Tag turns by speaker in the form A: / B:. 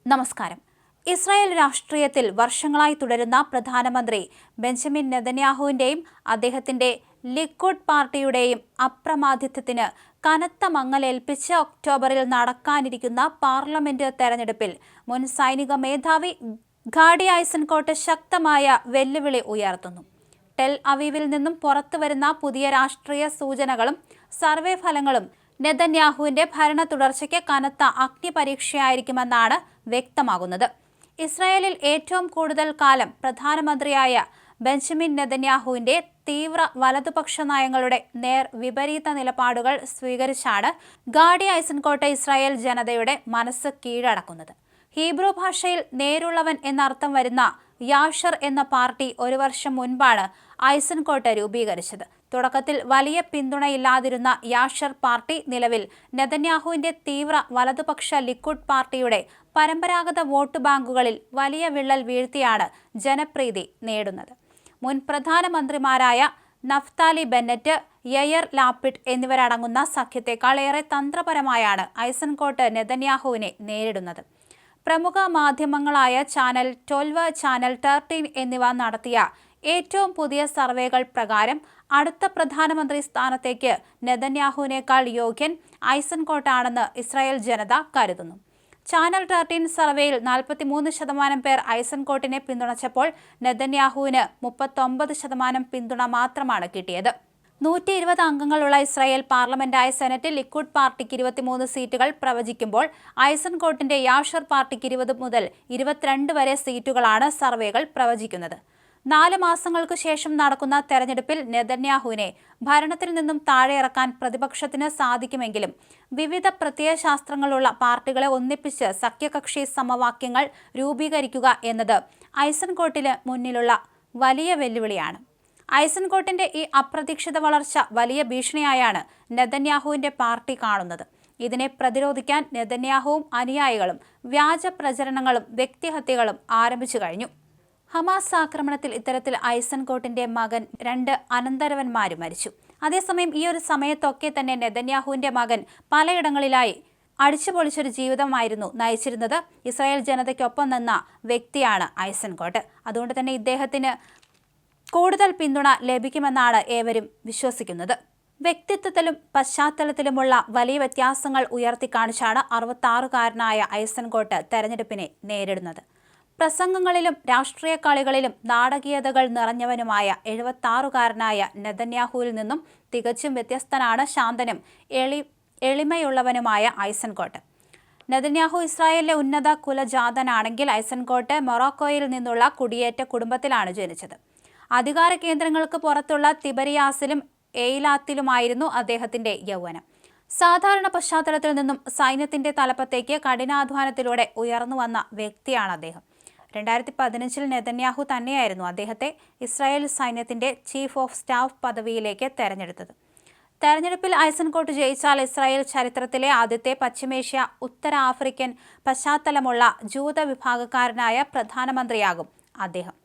A: നമസ്കാരം. ഇസ്രായേൽ രാഷ്ട്രീയത്തിൽ വർഷങ്ങളായി തുടരുന്ന പ്രധാനമന്ത്രി ബെഞ്ചമിൻ നെതന്യാഹുവിന്റെയും അദ്ദേഹത്തിന്റെ ലിക്കുഡ് പാർട്ടിയുടെയും അപ്രമാദിത്വത്തിന് കനത്ത മങ്ങലേൽപ്പിച്ച് ഒക്ടോബറിൽ നടക്കാനിരിക്കുന്ന പാർലമെന്റ് തെരഞ്ഞെടുപ്പിൽ മുൻ സൈനിക മേധാവി ഗാഡി ഐസൻകോട്ട് ശക്തമായ വെല്ലുവിളി ഉയർത്തുന്നു. ടെൽ അവീവിൽ നിന്നും പുറത്തുവരുന്ന പുതിയ രാഷ്ട്രീയ സൂചനകളും സർവേ ഫലങ്ങളും നെതന്യാഹുവിന്റെ ഭരണ തുടർച്ചയ്ക്ക് കനത്ത അഗ്നിപരീക്ഷയായിരിക്കുമെന്നാണ് വ്യക്തമാകുന്നത്. ഇസ്രായേലിൽ ഏറ്റവും കൂടുതൽ കാലം പ്രധാനമന്ത്രിയായ ബെഞ്ചമിൻ നെതന്യാഹുവിന്റെ തീവ്ര വലതുപക്ഷ നയങ്ങളുടെ നേർ വിപരീത നിലപാടുകൾ സ്വീകരിച്ചാണ് ഗാഡി ഐസൻകോട്ട് ഇസ്രായേൽ ജനതയുടെ മനസ്സ് കീഴടക്കുന്നത്. ഹീബ്രു ഭാഷയിൽ നേരുള്ളവൻ എന്നർത്ഥം വരുന്ന യാഷർ എന്ന പാർട്ടി ഒരു വർഷം മുൻപാണ് ഐസൻകോട്ട് രൂപീകരിച്ചത്. തുടക്കത്തിൽ വലിയ പിന്തുണയില്ലാതിരുന്ന യാഷർ പാർട്ടി നിലവിൽ നെതന്യാഹുവിന്റെ തീവ്ര വലതുപക്ഷ ലിക്കുഡ് പാർട്ടിയുടെ പരമ്പരാഗത വോട്ട് ബാങ്കുകളിൽ വലിയ വിള്ളൽ വീഴ്ത്തിയാണ് ജനപ്രീതി നേടുന്നത്. മുൻ പ്രധാനമന്ത്രിമാരായ നഫ്താലി ബെന്നറ്റ്, യയർ ലാപിഡ് എന്നിവരടങ്ങുന്ന സഖ്യത്തെക്കാൾ ഏറെ തന്ത്രപരമായാണ് ഐസൻകോട്ട് നെതന്യാഹുവിനെ നേരിടുന്നത്. പ്രമുഖ മാധ്യമങ്ങളായ ചാനൽ 12, ചാനൽ 13 എന്നിവ നടത്തിയ ഏറ്റവും പുതിയ സർവേകൾ പ്രകാരം അടുത്ത പ്രധാനമന്ത്രി സ്ഥാനത്തേക്ക് നെതന്യാഹുവിനേക്കാൾ യോഗ്യൻ ഐസൻകോട്ടാണെന്ന് ഇസ്രായേൽ ജനത കരുതുന്നു. ചാനൽ 13 സർവേയിൽ 43% പേർ ഐസൻകോട്ടിനെ പിന്തുണച്ചപ്പോൾ നെതന്യാഹുവിന് 39% പിന്തുണ മാത്രമാണ് കിട്ടിയത്. 120 അംഗങ്ങളുള്ള ഇസ്രായേൽ പാർലമെന്റായ സെനറ്റിൽ ലിക്കുഡ് പാർട്ടിക്ക് 23 സീറ്റുകൾ പ്രവചിക്കുമ്പോൾ ഐസൻകോട്ടിന്റെ യാഷർ പാർട്ടിക്ക് 20 മുതൽ 22 വരെ സീറ്റുകളാണ് സർവേകൾ പ്രവചിക്കുന്നത്. 4 മാസങ്ങൾക്ക് ശേഷം നടക്കുന്ന തെരഞ്ഞെടുപ്പിൽ നെതന്യാഹുവിനെ ഭരണത്തിൽ നിന്നും താഴെയിറക്കാൻ പ്രതിപക്ഷത്തിന് സാധിക്കുമെങ്കിലും വിവിധ പ്രത്യയശാസ്ത്രങ്ങളുള്ള പാർട്ടികളെ ഒന്നിപ്പിച്ച് സഖ്യകക്ഷി സമവാക്യങ്ങൾ രൂപീകരിക്കുക എന്നത് ഐസൻകോട്ടിന് മുന്നിലുള്ള വലിയ വെല്ലുവിളിയാണ്. ഐസൻകോട്ടിന്റെ ഈ അപ്രതീക്ഷിത വളർച്ച വലിയ ഭീഷണിയായാണ് നെതന്യാഹുവിന്റെ പാർട്ടി കാണുന്നത്. ഇതിനെ പ്രതിരോധിക്കാൻ നെതന്യാഹുവും അനുയായികളും വ്യാജ പ്രചരണങ്ങളും വ്യക്തിഹത്യകളും ആരംഭിച്ചു കഴിഞ്ഞു. ഹമാസ് ആക്രമണത്തിൽ ഇത്തരത്തിൽ ഐസൻകോട്ടിന്റെ മകൻ 2 അനന്തരവന്മാരും മരിച്ചു. അതേസമയം ഈ ഒരു സമയത്തൊക്കെ തന്നെ നെതന്യാഹുവിന്റെ മകൻ പലയിടങ്ങളിലായി അടിച്ചുപൊളിച്ചൊരു ജീവിതമായിരുന്നു നയിച്ചിരുന്നത്. ഇസ്രായേൽ ജനതയ്ക്കൊപ്പം നിന്ന വ്യക്തിയാണ് ഐസൻകോട്ട്. അതുകൊണ്ട് തന്നെ ഇദ്ദേഹത്തിന് കൂടുതൽ പിന്തുണ ലഭിക്കുമെന്നാണ് ഏവരും വിശ്വസിക്കുന്നത്. വ്യക്തിത്വത്തിലും പശ്ചാത്തലത്തിലുമുള്ള വലിയ വ്യത്യാസങ്ങൾ ഉയർത്തിക്കാണിച്ചാണ് 66-കാരനായ ഐസൻകോട്ട് തെരഞ്ഞെടുപ്പിനെ നേരിടുന്നത്. പ്രസംഗങ്ങളിലും രാഷ്ട്രീയ കളികളിലും നാടകീയതകൾ നിറഞ്ഞവനുമായ 76-കാരനായ നെതന്യാഹുവിൽ നിന്നും തികച്ചും വ്യത്യസ്തനാണ് ശാന്തനും എളിമയുള്ളവനുമായ ഐസൻകോട്ട്. നെതന്യാഹു ഇസ്രായേലിലെ ഉന്നത കുലജാതനാണെങ്കിൽ ഐസൻകോട്ട് മൊറോക്കോയിൽ നിന്നുള്ള കുടിയേറ്റ കുടുംബത്തിലാണ് ജനിച്ചത്. അധികാര കേന്ദ്രങ്ങൾക്ക് പുറത്തുള്ള തിബരിയാസിലും എയിലാത്തിലുമായിരുന്നു അദ്ദേഹത്തിന്റെ യൗവനം. സാധാരണ പശ്ചാത്തലത്തിൽ നിന്നും സൈന്യത്തിന്റെ തലപ്പത്തേക്ക് കഠിനാധ്വാനത്തിലൂടെ ഉയർന്നു വന്ന വ്യക്തിയാണ് അദ്ദേഹം. 2015 നെതന്യാഹു തന്നെയായിരുന്നു അദ്ദേഹത്തെ ഇസ്രായേൽ സൈന്യത്തിന്റെ ചീഫ് ഓഫ് സ്റ്റാഫ് പദവിയിലേക്ക് തെരഞ്ഞെടുത്തത്. തെരഞ്ഞെടുപ്പിൽ ഐസൻകോട്ട് ജയിച്ചാൽ ഇസ്രായേൽ ചരിത്രത്തിലെ ആദ്യത്തെ പശ്ചിമേഷ്യ, ഉത്തര ആഫ്രിക്കൻ പശ്ചാത്തലമുള്ള ജൂത വിഭാഗക്കാരനായ പ്രധാനമന്ത്രിയാകും അദ്ദേഹം.